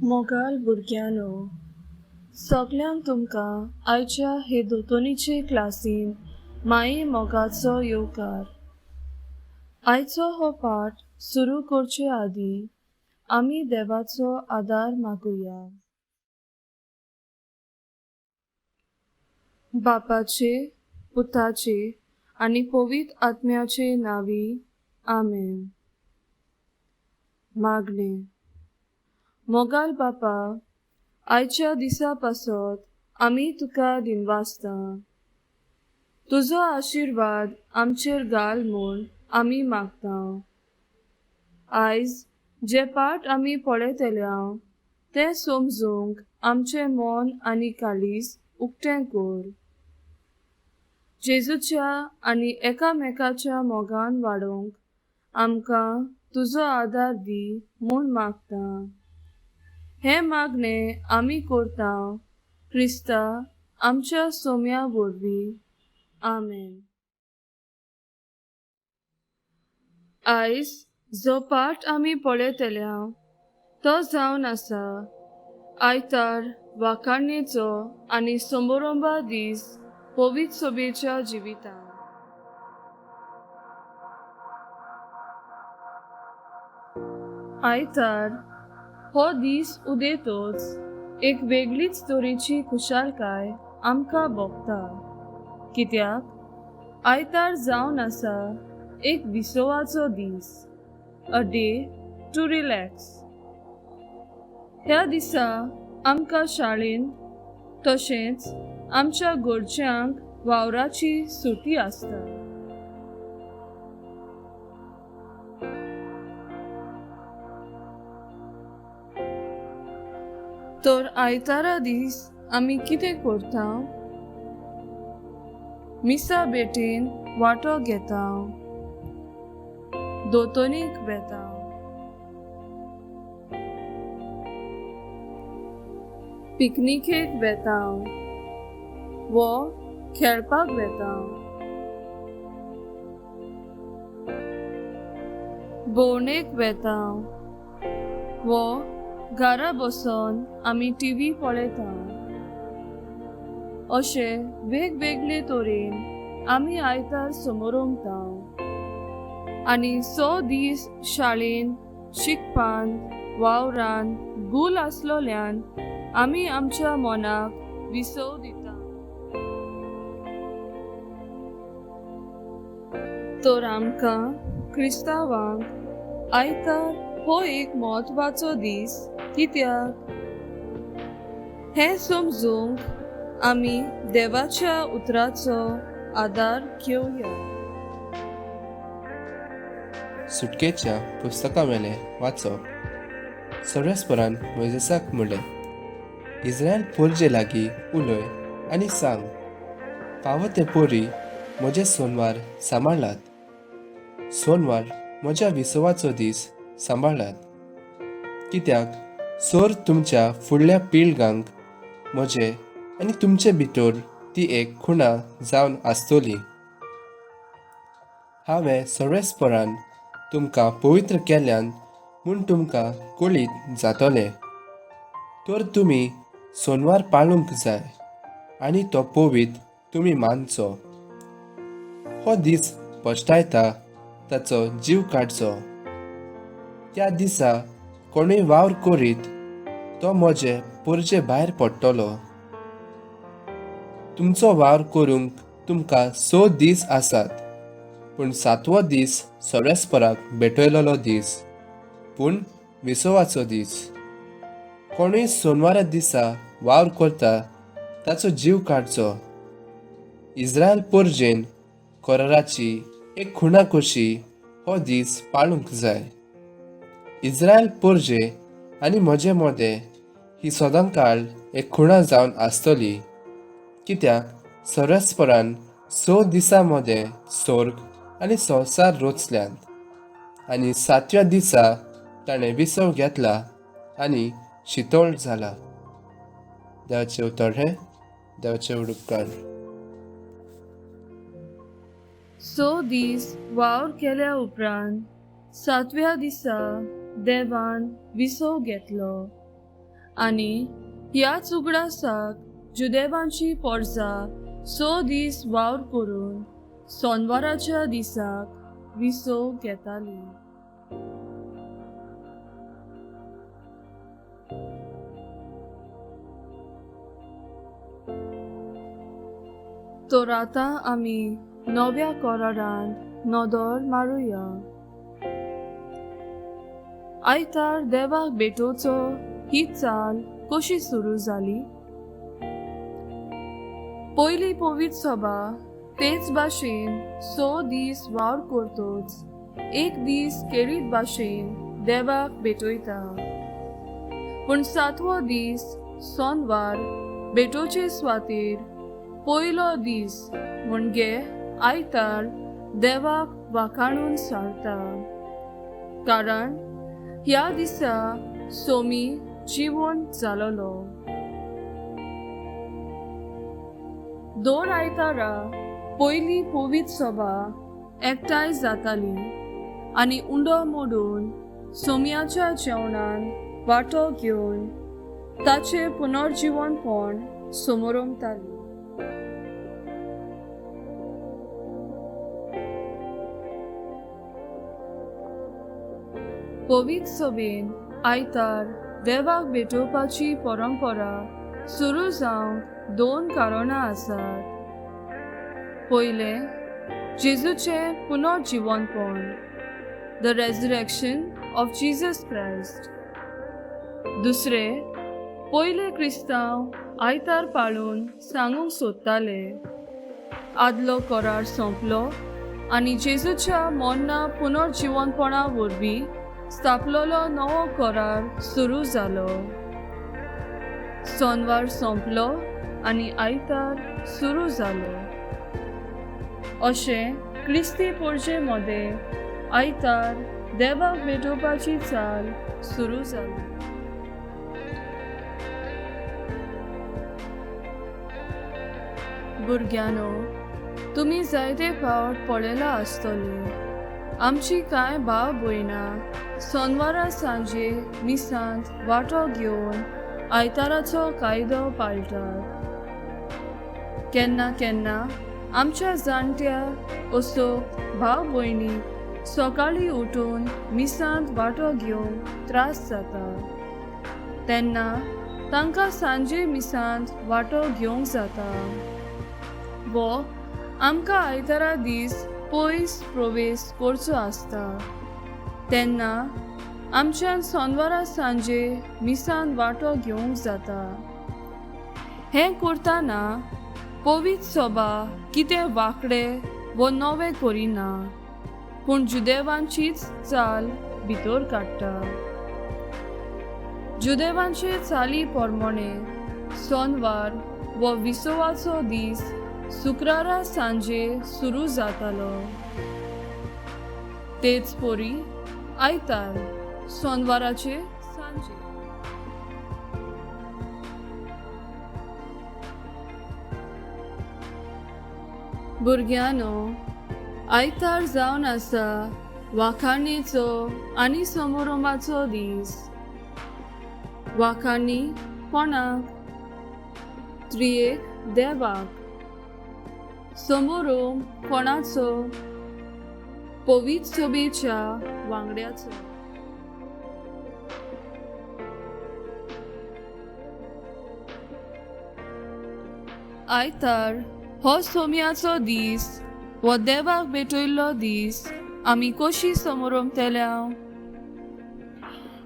मोगाल भुरग्यानो, सगल्यांक तुमकां आयच्या हे दोतोनीचे क्लासीन माये मोगाचो येवकार. आयचो हो पाठ सुरू करचे आदीं आमी देवाचो आदार मागुया. बापाचे, पुताचे आनी पवित्र आत्म्याचे नावी. आमेन. मागणे. मोगाल बापा, आयच्या दिसा पासत आमी तुका दिनवासता. तुजो आशिर्वाद आमचेर घाल म्हूण आमी मागता. आयज जे पाठ आमी पळयतल्या ते समजूंक आमचें मन आनी काळीज उक्तें कर. जेजूच्या आनी एकामेकाच्या मोगान वाडोवंक आमकां तुजो आदार दी म्हूण मागता. हे मागणे आमी करता क्रिस्ता आमच्या सोम्या वरवीं. आमेन. आयज जो पाठ आमी पळयतल्या तो जावन आसा आयतार वाखाणणेचो आनी समारंभा दीस पवित्र सभेच्या जिवितांत. आयतार हो दीस उदेतच एक वेगळीच तरेची खुशालकाय आमकां भोगता, कित्याक आयतार जावन आसा एक विसवाचो दीस, अ डे टू रिलॅक्स. ह्या दिसा आमकां शाळेंत तशेंच आमच्या घरच्यांक वावराची सुटी आसता. तर आयतारा दीस आमी कितें करता? मिसा भेटेन वांटो घेता, दोतोनीक वेता, पिकनिकेक वेता वो खेळपाक वेता, भोंवडेक वेता वो घरा बसून आमी टीव्ही पळयता. अशे वेगवेगळे तरेन आमी आयतार समोरंभता. आनी दीस शाळेन, शिकपान, वावरान गूल आसलोल्यान आमी आमच्या मनाक विसव दिता. तर आमकां क्रिस्तांवांक आयतार हो एक म्हत्वाचो दीस, कित्याक हें समजूंक आमी देवाच्या उतराचो आदार घेवया. सुटकेच्या पुस्तकावेलें वाचप. सर्वेस्परान मोइसेसाक म्हणलें, इस्रायल पोरजे लागीं उलय आनी सांग, फावो ते पोरी म्हजे सोनवार सांबाळात. सोनवार म्हज्या विसवाचो दीस सांबाळात, कित्याक सोर तुमच्या फुडल्या पिळगांक म्हजे आनी तुमचे भितर ती एक खुणा जावन आसतली. हांवें सर्वेस्परान तुमकां पवित्र केल्यान म्हूण तुमकां कळीत जातलें. तर तुमी सोनवार पाळूंक जाय आनी तो पवित्र तुमी मानचो. हो दीस पश्टायता ताचो जीव काडचो. त्या दिसा कोणूय वावर करीत तो म्हजे पोरजे भायर पडटलो. तुमचो वावर करूंक तुमकां 6 दीस आसात, पूण 7वो दीस सर्वेस्पराक भेटयलोलो दीस, पूण विसवाचो दीस. कोणूय सोनवारा दिसा वावर करता ताचो जीव काडचो. इस्रायल पोरजेन कोराराची एक खुणा कशी हो दीस पाळूंक जाय. इस्रायल पोरजे आनी म्हजे मोदें ही सदांकाळ एक खुणा जावन आसतली, कित्याक सर्वेस्परान 6 दिसां मोदें स्वर्ग आनी संवसार रचल्यात आनी 7व्या दिसा ताणें विसव घेतला आनी शितोळ जाला. देवाचें उतर हे, देवाचें उपकार. 6 दीस वावर केल्या उपरांत 7व्या दिसा देवान विसव घेतलो आनी ह्याच उगडासाक जुदेवांची पोरसां 6 दीस वावर करून सोनवाराच्या दिसाक विसो घेताली. तर आतां आमी नव्या कोरारांत नदर मारुया. आयतार देवाक भेटोवचो ही चाल कशी सुरू जाली? पयली पवित्र सभा तेच भाशेन 6 दीस वावर करतोच एक दीस केरीत भाशेन देवाक भेटोयता. पूण 7वो दीस सोनवार भेटोवचे सुवातेर पयलो दीस म्हणजे आयतार देवाक वाखाणून सारता. कारण ह्या दिसा सोमी जिवंत जालोलो. दर आयतारा पयली पवित्र सभा एकठांय जाताली आनी उंडो मोडून सोमयाच्या जेवणान वांटो घेवन ताचे पुनर्जीवनपण समोरमताली. पवित्र सभेन आयतार देवाक भेटोवपाची परंपरा सुरू जावंक 2 कारणां आसात. पयले, जेजूचें पुनर्जीवनपण, the resurrection of Jesus Christ. दुसरे, पयले क्रिस्तांव आयतार पाळून सांगूंक सोदताले आदलो करार सोंपलो आनी जेजूच्या मोन्ना पुनर्जीवनपणा वरवीं स्थापलोलो नवो करार सुरू जालो. सोनवार सोंपलो आनी आयतार सुरू जालो. अशें क्रिस्ती पोरजे मदें आयतार देवाक भेटोवपाची चाल सुरू जाली. भुरग्यांनो, तुमी जायते फावट पळयलां आसतलें आमची कांय भाव भयणां सोनवारा सांजे मिसांत वांटो घेवन आयताराचो कायदो पाळटात. केन्ना केन्ना आमच्या जाणट्या असो भाव भयणीक सकाळीं उठून मिसांत वांटो घेवंक त्रास जाता. तेन्ना तांकां सांजे मिसांत वांटो घेवंक जाता. वो आमकां आयतारा दीस पयस प्रवेश करचो आसता. तेन्ना आमच्यान सोनवारा सांजे मिसांत वांटो घेवंक जाता. हें करतना पवित्र सभा कितें वांकडें वो नवें करिना, पूण जुदेवांचीच चाल भितर काडटा. जुदेवांचे चाली पोरमोणें सोनवार वो विसवाचो दीस शुक्रारा सांजे सुरू जातालो. तेच पोरी आयतार सोनवाराचे सांजे. भुरग्यांनो, आयतार जावन आसा वाखाणेचो आनी समोरोमाचो दीस. वाखाणी कोणाक? त्रियेक देवाक. समोरोम कोणाचो? पवित्र सभेच्या वांगड्याचो. आयतार हो सोमयाचो दीस वो देवाक भेटयल्लो दीस आमी कशी समोरमतल्या?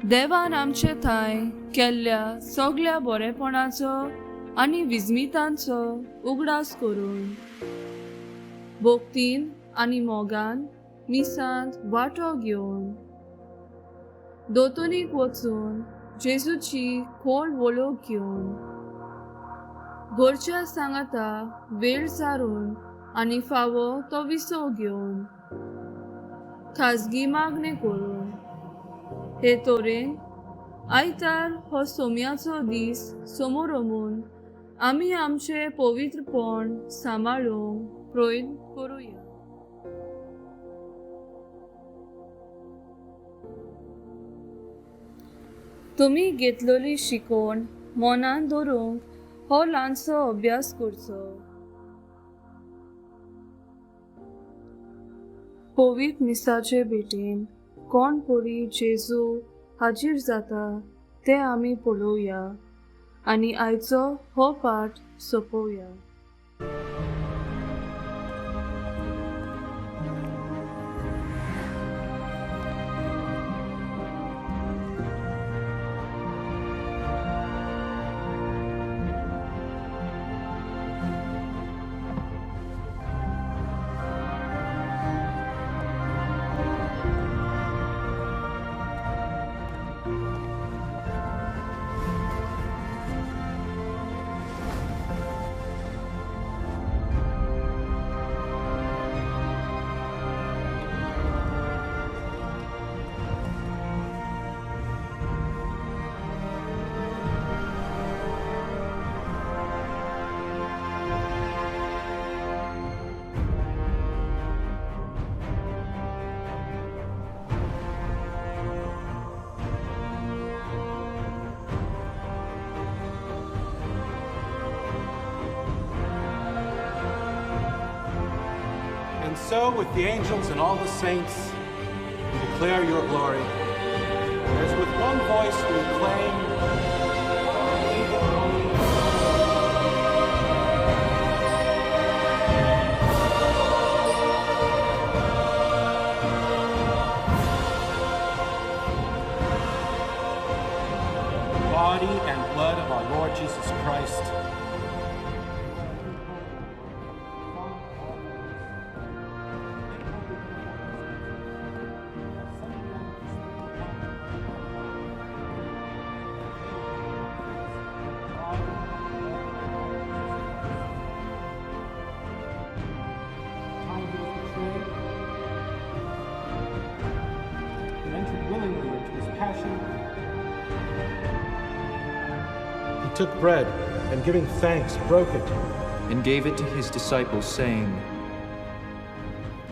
देवान आमचे थंय केल्ल्या सगळ्या बरेपणाचो आनी विजमितांचो उगडास करून भोक्तीन आनी मोगान मिसांत वांटो घेवन दोतोनीक वचून जेजूची खोल वळख घेवन घरच्या सांगाता वेळ सारून आनी फावो तो विसो घेवन खाजगी मागणे करून हे तोरेन आयतार हो सोमयाचो दीस समोरमून आमी आमचे पवित्रपण सांबाळूंक प्रयत्न करुया. तुमी घेतलेली शिकवण मनान धरूंक हो ल्हानसो अभ्यास करचो. पवित्र मिसाचे भेटेन कोण परी जेजू हाजीर जाता ते आमी पळोवया आनी आयचो हो पाठ सोंपोवया. And so, with the angels and all the saints, we declare your glory. As with one voice we acclaim, body and blood of our Lord Jesus Christ. Entered willingly into his passion. He took bread and giving thanks, broke it, and gave it to his disciples, saying,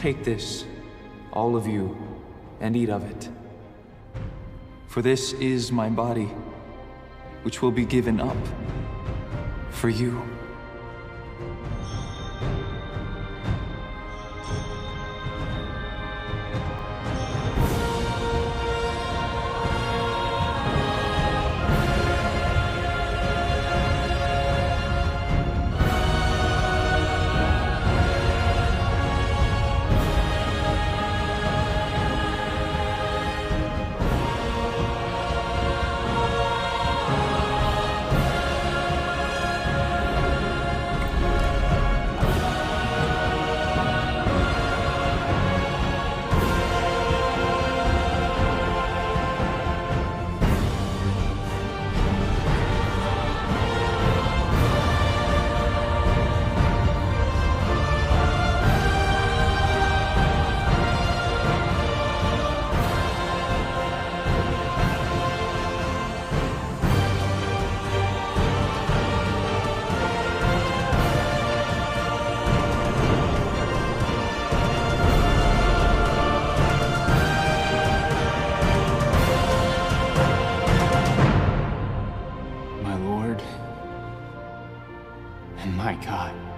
"Take this, all of you, and eat of it. For this is my body, which will be given up for you." My Lord and my God.